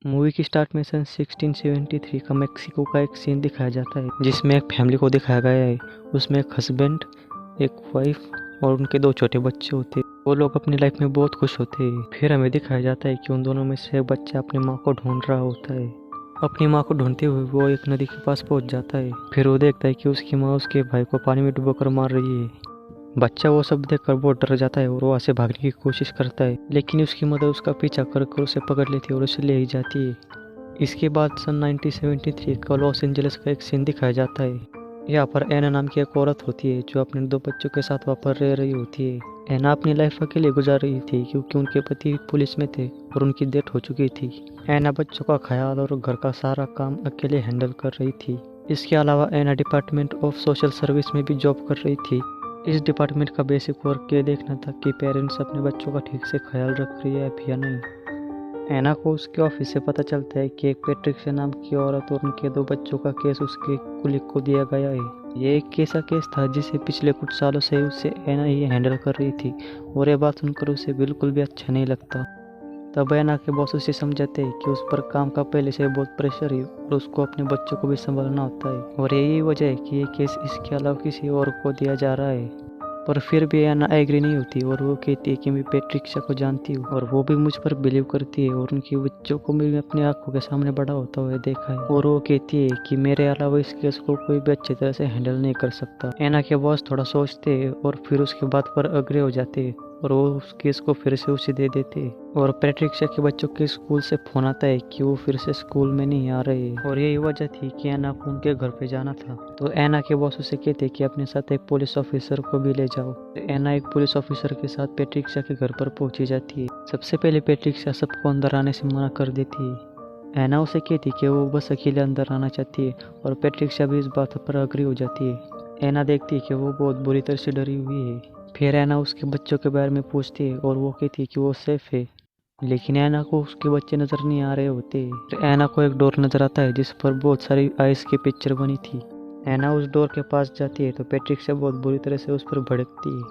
Movie की start में सन 1673 का मेक्सिको का एक सीन दिखाया जाता है जिसमें एक फैमिली को दिखाया गया है। उसमें एक हस्बैंड, एक वाइफ और उनके 2 छोटे बच्चे होते हैं। वो लोग अपनी लाइफ में बहुत खुश होते हैं। फिर हमें दिखाया जाता है कि उन दोनों में से एक बच्चा अपनी माँ को ढूंढ रहा होता है। अपनी माँ को ढूंढते हुए वो एक नदी के पास पहुंच जाता है। फिर वो देखता है कि उसकी माँ उसके भाई को पानी में डुबोकर मार रही है। बच्चा वो सब देखकर बहुत डर जाता है और वहाँ से भागने की कोशिश करता है, लेकिन उसकी मदर उसका पीछा कर उसे पकड़ लेती है और उसे ले ही जाती है। इसके बाद सन 1973 का लॉस एंजलिस का एक सीन दिखाया जाता है। यहाँ पर एना नाम की एक औरत होती है जो अपने 2 बच्चों के साथ वहाँ पर रह रही होती है। एना अपनी लाइफ अकेले गुजार रही थी क्योंकि उनके पति पुलिस में थे और उनकी डेथ हो चुकी थी। एना बच्चों का ख्याल और घर का सारा काम अकेले हैंडल कर रही थी। इसके अलावा एना डिपार्टमेंट ऑफ सोशल सर्विस में भी जॉब कर रही थी। इस डिपार्टमेंट का बेसिक वर्क ये देखना था कि पेरेंट्स अपने बच्चों का ठीक से ख्याल रख रही है या नहीं। एना को उसके ऑफिस से पता चलता है कि एक पैट्रिशिया नाम की औरत और उनके 2 बच्चों का केस उसके कुलीग को दिया गया है। ये एक ऐसा केस था जिसे पिछले कुछ सालों से उसे एना ही हैंडल कर रही थी और ये बात सुनकर उसे बिल्कुल भी अच्छा नहीं लगता। तब एना के बॉस उसे समझाते हैं कि उस पर काम का पहले से बहुत प्रेशर है और उसको अपने बच्चों को भी संभालना होता है और यही वजह है कि ये केस इसके अलावा किसी और को दिया जा रहा है। पर फिर भी एना एग्री नहीं होती और वो कहती है कि मैं पैट्रिशिया को जानती हूँ और वो भी मुझ पर बिलीव करती है और उनके बच्चों को भी अपनी आंखों के सामने बड़ा होता हुआ देखा है और वो कहती है कि मेरे अलावा इस केस को कोई भी अच्छी तरह से हैंडल नहीं कर सकता। एना के बॉस थोड़ा सोचते हैं और फिर उसके बात पर अग्री हो जाते हैं और वो उस केस को फिर से उसे दे देते और पैट्रिशिया के बच्चों के स्कूल से फोन आता है कि वो फिर से स्कूल में नहीं आ रहे और यही वजह थी कि एना को उनके घर पे जाना था। तो एना के बॉस उसे कहते कि अपने साथ एक पुलिस ऑफिसर को भी ले जाओ। एना एक पुलिस ऑफिसर के साथ पैट्रिशिया के घर पर पहुंची जाती है। सबसे पहले पैट्रिशिया सबको अंदर आने से मना कर देती है। एना उसे कहती कि वो बस अकेले अंदर आना चाहती है और पैट्रिशिया भी इस बात पर अग्री हो जाती है। एना देखती है कि वो बहुत बुरी तरह से डरी हुई है। फिर एना उसके बच्चों के बारे में पूछती है और वो कहती है कि वो सेफ है, लेकिन एना को उसके बच्चे नजर नहीं आ रहे होते। फिर एना को एक डोर नजर आता है जिस पर बहुत सारी आइस की पिक्चर बनी थी। एना उस डोर के पास जाती है तो पैट्रिशिया बहुत बुरी तरह से उस पर भड़कती है।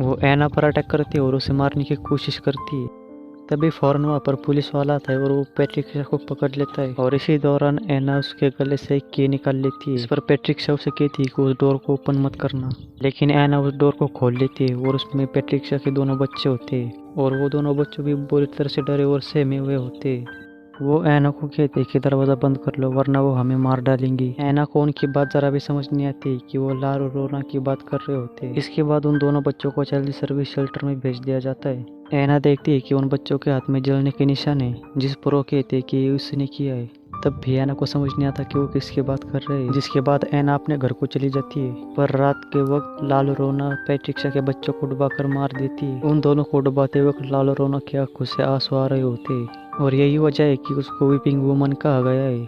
वो एना पर अटैक करती है और उसे मारने की कोशिश करती है। तभी फौरन वहाँ पर पुलिस वाला आता है और वो पैट्रिशिया को पकड़ लेता है और इसी दौरान एना उसके गले से एक की निकाल लेती है। इस पर पैट्रिशिया उसे कहती है कि उस डोर को ओपन मत करना, लेकिन एना उस डोर को खोल लेती है और उसमें पैट्रिशिया के 2 बच्चे होते हैं और वो 2 बच्चों भी बुरी तरह से डरे और सहमे हुए होते हैं। वो एना को कहते हैं कि दरवाज़ा बंद कर लो वरना वो हमें मार डालेंगी। एना को उनकी बात जरा भी समझ नहीं आती कि वो लार और रोना की बात कर रहे होते हैं। इसके बाद उन 2 बच्चों को चाइल्ड सर्विस शेल्टर में भेज दिया जाता है। एना देखती है कि उन बच्चों के हाथ में जलने के निशान है जिस पर वो कहते हैं कि उसने किया है। तब भी एना को समझ नहीं आता कि वो किसकी बात कर रहे हैं। जिसके बाद एना अपने घर को चली जाती है। पर रात के वक्त लाल रोना पैट्रिशिया के बच्चों को डुबाकर मार देती है। उन दोनों को डुबाते वक्त लाल रोना की आंखों से आंसू आ रहे होते हैं और यही वजह है कि उसको वीपिंग वुमन कहा गया है।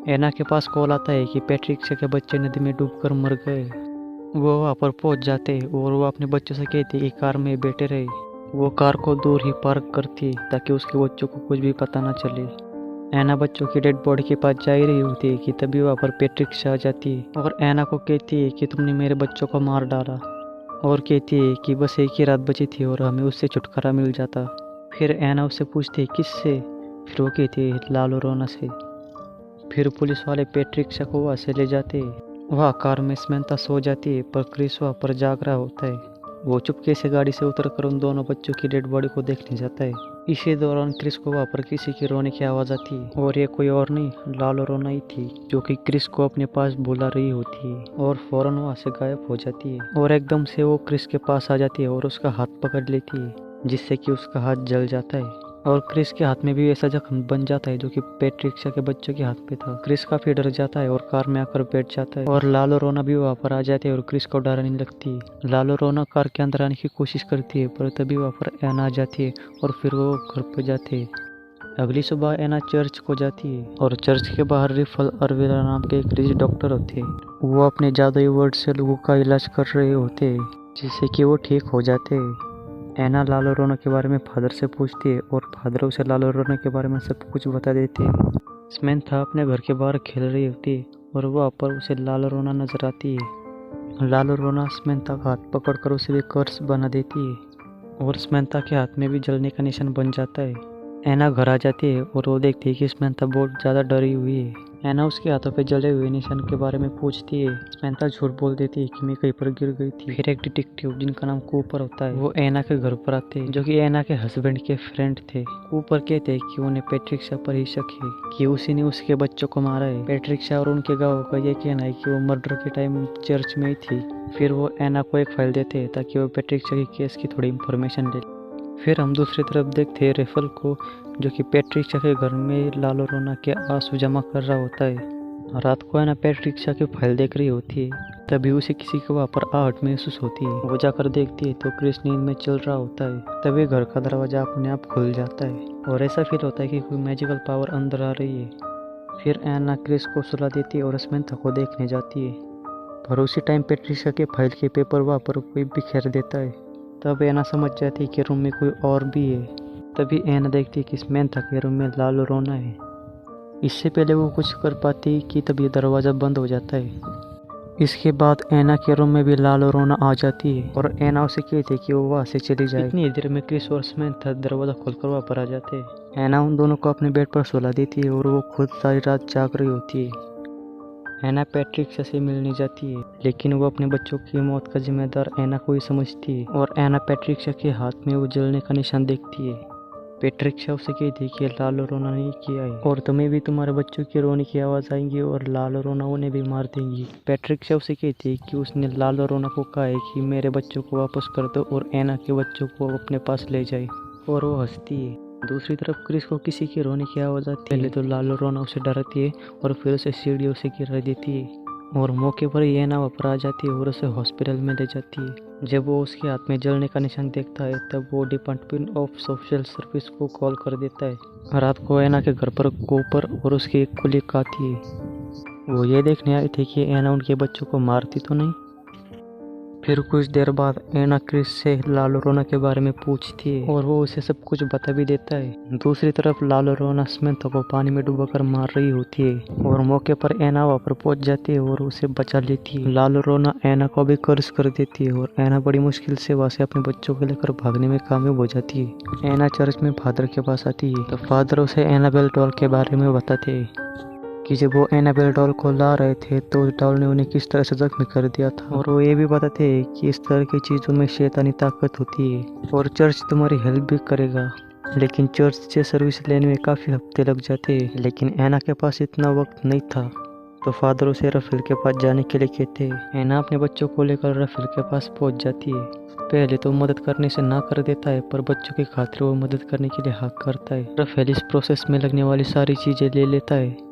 एना के पास कॉल आता है कि पैट्रिशिया के बच्चे नदी में डूबकर मर गए। वो वहाँ पर पहुँच जाते हैं और वो अपने बच्चों से कहती है कि कार में बैठे रहे। वो कार को दूर ही पार्क करती है ताकि उसके बच्चों को कुछ भी पता ना चले। एना बच्चों की डेड बॉडी के पास जा ही रही होती है कि तभी वहाँ पर पैट्रिशिया आ जाती है और एना को कहती है कि तुमने मेरे बच्चों को मार डाला और कहती है कि बस एक ही रात बची थी और हमें उससे छुटकारा मिल जाता। फिर एना उससे पूछती है किससे, फिर वो कहती है लाल रोना से। फिर पुलिस वाले पैट्रिशिया को वहाँ से ले जाते हैं। वह कार में स्मेंता सो जाती है पर क्रिस वहाँ पर जाग रहा होता है। वो चुपके से गाड़ी से उतरकर उन 2 बच्चों की डेड बॉडी को देखने जाता है। इसी दौरान क्रिस को वहाँ पर किसी की रोने की आवाज़ आती है और ये कोई और नहीं लाल रोना ही थी जो कि क्रिस को अपने पास बुला रही होती है और फौरन वहाँ से गायब हो जाती है और एकदम से वो क्रिस के पास आ जाती है और उसका हाथ पकड़ लेती है जिससे कि उसका हाथ जल जाता है और क्रिस के हाथ में भी ऐसा जख्म बन जाता है जो कि पैट्रिशिया के बच्चों के हाथ पे था। क्रिस काफी डर जाता है और कार में आकर बैठ जाता है और लालो रोना भी वहाँ पर आ जाते हैं और क्रिस को डराने लगती है। लालो रोना कार के अंदर आने की कोशिश करती है पर तभी वहाँ पर एना आ जाती है और फिर वो घर पर जाते हैं। अगली सुबह एना चर्च को जाती है और चर्च के बाहर रिफल अरविला नाम के एक रिच डॉक्टर होते हैं। वो अपने जादुई वर्ड से लोगों का इलाज कर रहे होते हैं जिससे कि वो ठीक हो जाते हैं। एना लालो रोना के बारे में फादर से पूछती है और फादर उसे लालो रोना के बारे में सब कुछ बता देते हैं। स्मेंथा अपने घर के बाहर खेल रही होती है और वहाँ पर उसे लाल रोना नजर आती है। लाल रोना समंथा का हाथ पकड़कर उसे भी कर्स बना देती है और समंथा के हाथ में भी जलने का निशान बन जाता है। एना घर आ जाती है और वो देखती है कि समंथा बहुत ज़्यादा डरी हुई है। एना उसके हाथों पे जले हुए निशान के बारे में पूछती है। समंथा झूठ बोल देती है कि मैं कहीं पर गिर गई थी। फिर एक डिटेक्टिव जिनका नाम कूपर होता है वो एना के घर पर आते हैं, जो कि एना के हस्बैंड के फ्रेंड थे। कूपर कहते हैं कि उन्हें पैट्रिशिया पर ही शक है कि उसी ने उसके बच्चों को मारा है। पैट्रिशिया और उनके गाँव का ये कहना है कि वो मर्डर के टाइम चर्च में ही थी। फिर वो एना को एक फाइल देते हैं ताकि वो पैट्रिशिया के केस की थोड़ी इंफॉर्मेशन ले। फिर हम दूसरी तरफ देखते हैं रेफल को, जो कि पैट्रिशिया के घर में लाल रोना के आंसू जमा कर रहा होता है। रात को एना पैट्रिशिया की फाइल देख रही होती है, तभी उसे किसी के वहाँ पर आहट महसूस होती है। वो जाकर देखती है तो क्रिस नींद में चल रहा होता है। तभी घर का दरवाजा अपने आप खुल जाता है और ऐसा फील होता है कि कोई मैजिकल पावर अंदर आ रही है। फिर एना क्रिस को सुला देती है और समंथा को देखने जाती है, पर उसी टाइम पैट्रिशिया के फाइल के पेपर वहाँ पर कोई बिखेर देता है। तब एना समझ जाती है कि रूम में कोई और भी है। तभी एना देखती है कि समंथा के रूम में लाल रोना है। इससे पहले वो कुछ कर पाती कि तभी दरवाज़ा बंद हो जाता है। इसके बाद एना के रूम में भी लाल रोना आ जाती है और एना उसे कहती है कि वो वहाँ से चली जाए। इतनी देर में क्रिस और समंथा दरवाज़ा खोलकर वहाँ पर आ जाते हैं। एना उन दोनों को अपने बेड पर सुला देती है और वो खुद सारी रात जाग रही होती है। एना पैट्रिशिया से मिलने जाती है, लेकिन वो अपने बच्चों की मौत का जिम्मेदार एना को ही समझती है और एना पैट्रिशिया के हाथ में वो जलने का निशान देखती है। पैट्रिशिया उसे कहती है कि लाल रोना नहीं किया है और तुम्हें भी तुम्हारे बच्चों की रोने की आवाज़ आएंगी और लाल रोना उन्हें भी मार देंगी। पैट्रिशिया उसे कहती है कि उसने लाल रोना को कहा है कि मेरे बच्चों को वापस कर दो और एना के बच्चों को अपने पास ले जाए, और वो हंसती है। दूसरी तरफ क्रिस को किसी के रोने की आवाज़ आती है। पहले तो लाल रोना उसे डराती है और फिर उसे सीढ़ियों से गिरा देती है और मौके पर ही एना वहाँ पर आ जाती है और उसे हॉस्पिटल में ले जाती है। जब वो उसके हाथ में जलने का निशान देखता है तब वो डिपार्टमेंट ऑफ सोशल सर्विस को कॉल कर देता है। रात को एना के घर पर कूपर और उसकी एक कुलीग आती है। वो ये देखने आई थी कि एना उनके बच्चों को मारती तो नहीं। फिर कुछ देर बाद एना क्रिस से लाल रोना के बारे में पूछती है और वो उसे सब कुछ बता भी देता है। दूसरी तरफ लाल रोना समंथा को पानी में डुबाकर मार रही होती है और मौके पर एना वहाँ पर पहुंच जाती है और उसे बचा लेती है। लाल रोना एना को भी कर्ज कर देती है और एना बड़ी मुश्किल से वहाँ से अपने बच्चों को लेकर भागने में कामयाब हो जाती है। एना चर्च में फादर के पास आती है तो फादर उसे एनाबेल डॉल के बारे में बताते हैं कि जब वो एनाबेल डॉल को ला रहे थे तो उस डॉल ने उन्हें किस तरह से जख्मी कर दिया था, और वो ये भी बताते हैं कि इस तरह की चीज़ों में शैतानी ताकत होती है और चर्च तुम्हारी हेल्प भी करेगा। लेकिन चर्च से सर्विस लेने में काफ़ी हफ्ते लग जाते हैं, लेकिन एना के पास इतना वक्त नहीं था तो फादर उसे रफील के पास जाने के लिए कहते हैं। एना अपने बच्चों को लेकर रफील के पास पहुंच जाती है। पहले तो मदद करने से ना कर देता है, पर बच्चों की खातिर वो मदद करने के लिए हाँ करता है। रफील इस प्रोसेस में लगने वाली सारी चीज़ें ले लेता है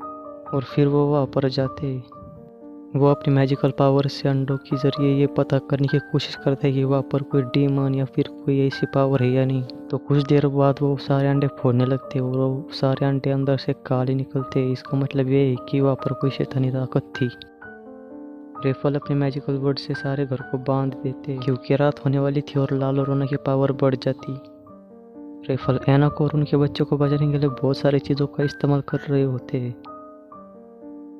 और फिर वो वहाँ पर जाते हैं। वो अपनी मैजिकल पावर से अंडों के जरिए ये पता करने की कोशिश करता है कि वहाँ पर कोई डीमन या फिर कोई ऐसी पावर है या नहीं। तो कुछ देर बाद वो सारे अंडे फोड़ने लगते हैं और वो सारे अंडे अंदर से काले निकलते हैं। इसका मतलब ये है कि वहाँ पर कोई शैतानी ताकत थी। रेफल अपने मैजिकल वर्ड से सारे घर को बांध देते क्योंकि रात होने वाली थी और लाल रोना की पावर बढ़ जाती। रेफल एना को और उनके बच्चों को बचाने के लिए बहुत सारी चीज़ों का इस्तेमाल कर रहे होते हैं।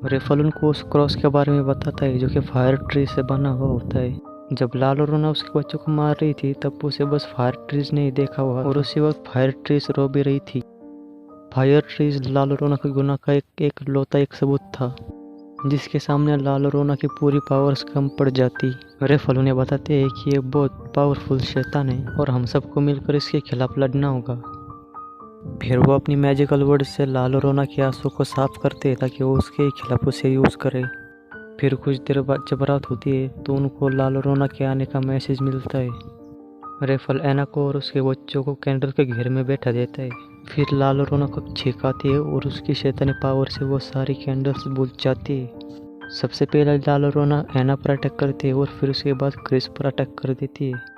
रेफल उनको उस क्रॉस के बारे में बताता है जो कि फायर ट्री से बना हुआ होता है। जब लाल रोना उसके बच्चों को मार रही थी तब उसे बस फायर ट्रीज ने ही देखा हुआ और उसी वक्त फायर ट्रीज रो भी रही थी। फायर ट्रीज लाल रोना के गुनाह का एक लौता एक सबूत था जिसके सामने लाल रोना की पूरी पावर्स कम पड़ जाती। रेफल उन्हें बताते हैं कि ये बहुत पावरफुल शैतान है और हम सबको मिलकर इसके खिलाफ लड़ना होगा। फिर वो अपनी मैजिकल वर्ड से लाल रोना के आंसू को साफ करते हैं ताकि वो उसके खिलाफ उसे यूज़ करे। फिर कुछ देर बाद जब रात होती है तो उनको लाल रोना के आने का मैसेज मिलता है। रेफल एना को और उसके बच्चों को कैंडल के घेर में बैठा देता है। फिर लाल रोना को छींक आती है और उसकी शैतानी पावर से वो सारी कैंडल्स बुझ जाती है। सबसे पहले लाल रोना एना पर अटैक करती है और फिर उसके बाद क्रिस पर अटैक कर देती है।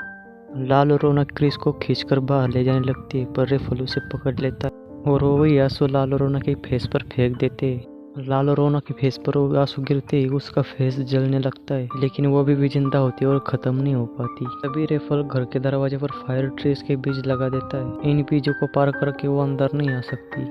लाल रोना क्रिस को खींचकर बाहर ले जाने लगती है पर रेफल उसे पकड़ लेता है और वो वही आंसू लाल रोना के फेस पर फेंक देते हैं। लाल रोना के फेस पर वो आंसू गिरते ही उसका फेस जलने लगता है, लेकिन वो भी जिंदा होती है और ख़त्म नहीं हो पाती। तभी रेफल घर के दरवाजे पर फायर ट्रीज के बीज लगा देता है। इन बीजों को पार करके वो अंदर नहीं आ सकती।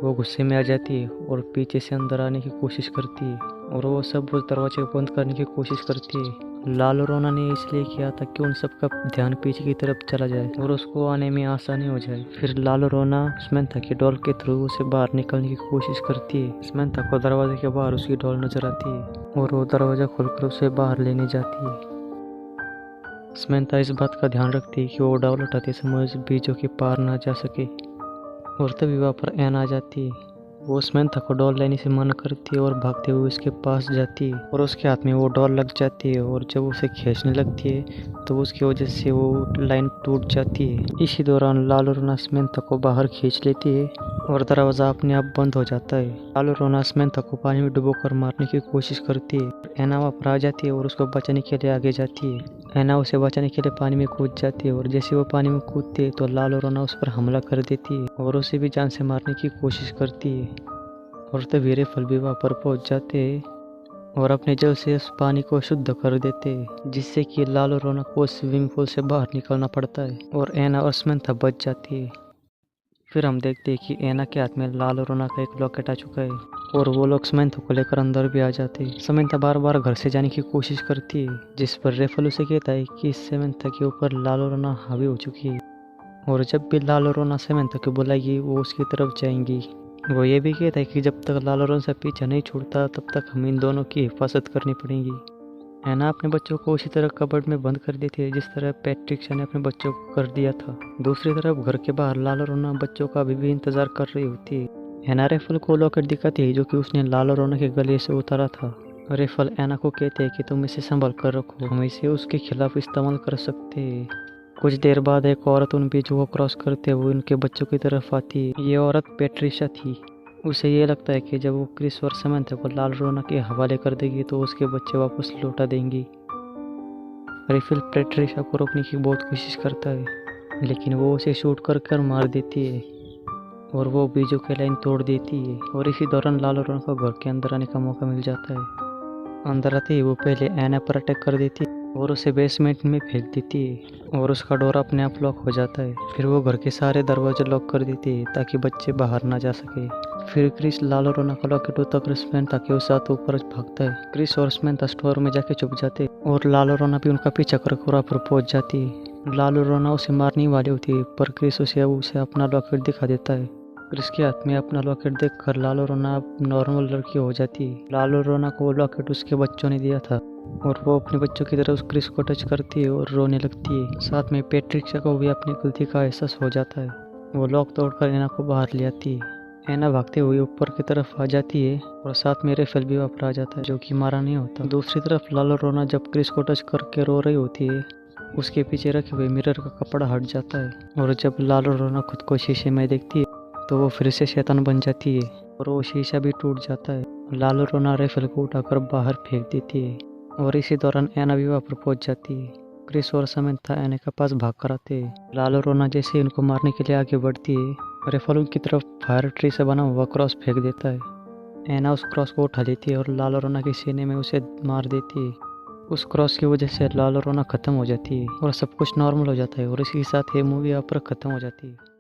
वो गुस्से में आ जाती है और पीछे से अंदर आने की कोशिश करती है। और वो सब उस दरवाजे को बंद करने की कोशिश करती है। लाल रोना ने इसलिए किया था कि उन सबका ध्यान पीछे की तरफ चला जाए और उसको आने में आसानी हो जाए। फिर लाल रोना समंथा की डॉल के थ्रू उसे बाहर निकलने की कोशिश करती है। समंथा को दरवाजे के बाहर उसकी डॉल नजर आती है और वो दरवाजा खोलकर उसे बाहर लेने जाती है। समंथा इस बात का ध्यान रखती है कि वो डॉल उठाते समय उस बीजों के पार ना जा सके और तभी वहाँ पर एन आ जाती है। वो समंथा को डॉल लेने से मना करती है और भागते हुए उसके पास जाती है और उसके हाथ में वो डॉल लग जाती है और जब उसे खींचने लगती है तो उसकी वजह से वो लाइन टूट जाती है। इसी दौरान लाल रोना समंथा को बाहर खींच लेती है और दरवाजा अपने आप बंद हो जाता है। लाल रोना समंथा को पानी में डुबोकर मारने की कोशिश करती है। एना वहाँ पर आ जाती है और उसको बचाने के लिए आगे जाती है। एना उसे बचाने के लिए पानी में कूद जाती है और जैसे वो पानी में कूदती है तो लाल रोना उस पर हमला कर देती है और उसे भी जान से मारने की कोशिश करती है। और तभी रेफल भी वहाँ पर पहुँच जाते हैं और अपने जल से उस पानी को शुद्ध कर देते हैं, जिससे कि लाल रोना को स्विमिंग पूल से बाहर निकलना पड़ता है और एना और समंथा बच जाती है। फिर हम देखते हैं कि एना के हाथ में लाल रोना का एक लॉकेट आ चुका है और वो लोग समंथा को लेकर अंदर भी आ जाते हैं। समंथा बार बार घर से जाने की कोशिश करती है, जिस पर रेफल उसे कहता है कि समंथा के ऊपर लाल रोना हावी हो चुकी है और जब भी लाल रोना समंथा को बुलाएगी वो उसकी तरफ जाएंगी। वो ये भी कहता है कि जब तक लाल रोना से पीछा नहीं छूटता तब तक हम इन दोनों की हिफाजत करनी पड़ेगी। एना अपने बच्चों को उसी तरह कबर्ड में बंद कर देती है जिस तरह पैट्रिशिया ने अपने बच्चों को कर दिया था। दूसरी तरफ घर के बाहर लाल रोना बच्चों का अभी भी इंतजार कर रही होती है। एना रेफल को लॉकेट दिखाती है जो कि उसने लाल रोना के गले से उतारा था। रेफल एना को कहते हैं कि तुम इसे संभाल कर रखो, हम इसे उसके खिलाफ इस्तेमाल कर सकते हैं। कुछ देर बाद एक औरत उन बीजों को क्रॉस करते हुए उनके बच्चों की तरफ आती है। ये औरत पैट्रिशिया थी। उसे ये लगता है कि जब वो क्रिस और समंथा को लाल रोना के हवाले कर देगी तो उसके बच्चे वापस लौटा देंगी। रेफल पैट्रिशिया को रोकने की बहुत कोशिश करता है लेकिन वो उसे शूट कर मार देती है और वो बीजों की लाइन तोड़ देती है और इसी दौरान लाल रोना को घर के अंदर आने का मौका मिल जाता है। अंदर आते ही वो पहले एना पर अटैक कर देती है और उसे बेसमेंट में फेंक देती है और उसका डोर अपने आप लॉक हो जाता है। फिर वो घर के सारे दरवाजे लॉक कर देती है ताकि बच्चे बाहर ना जा सके। फिर क्रिस लाल रोना का लॉकेट उतारकर समंथा के साथ ऊपर भागता है। क्रिस और समंथा स्टोर में जाके छुप जाते और लाल रोना भी उनका पीछा कर वहाँ पर पहुंच जाती है। लाल रोना उसे मारने वाली होती है पर क्रिस उसे अपना लॉकेट दिखा देता है। क्रिस के हाथ में अपना लॉकेट देखकर लाल रोना अब नॉर्मल लड़की हो जाती है। लाल रोना को वो लॉकेट उसके बच्चों ने दिया था और वो अपने बच्चों की तरह उस क्रिस को टच करती है और रोने लगती है। साथ में पैट्रिशिया को भी अपनी गलती का एहसास हो जाता है। वो लॉक तोड़कर एना को बाहर ले आती है। एना भागते हुए ऊपर की तरफ आ जाती है और साथ में रेफल भी वापस आ जाता है जो कि मारा नहीं होता। दूसरी तरफ लाल रोना जब क्रिस को टच करके रो रही होती है उसके पीछे रखे हुए मिरर का कपड़ा हट जाता है और जब लाल रोना खुद को शीशे में देखती है तो वो फिर से शैतान बन जाती है और वो शीशा भी टूट जाता है। लाल रोना रेफल को उठाकर बाहर फेंक देती है और इसी दौरान एना भी वहाँ पर पहुंच जाती है। क्रिस और समंथा एना के पास भाग कर आते हैं। लाल रोना जैसे उनको मारने के लिए आगे बढ़ती है रेफल उनकी तरफ फायर ट्री से बना हुआ क्रॉस फेंक देता है। एना उस क्रॉस को उठा लेती है और लाल रोना के सीने में उसे मार देती है। उस क्रॉस की वजह से लाल रोना खत्म हो जाती है और सब कुछ नॉर्मल हो जाता है और इसी के साथ ये मूवी यहाँ पर खत्म हो जाती है।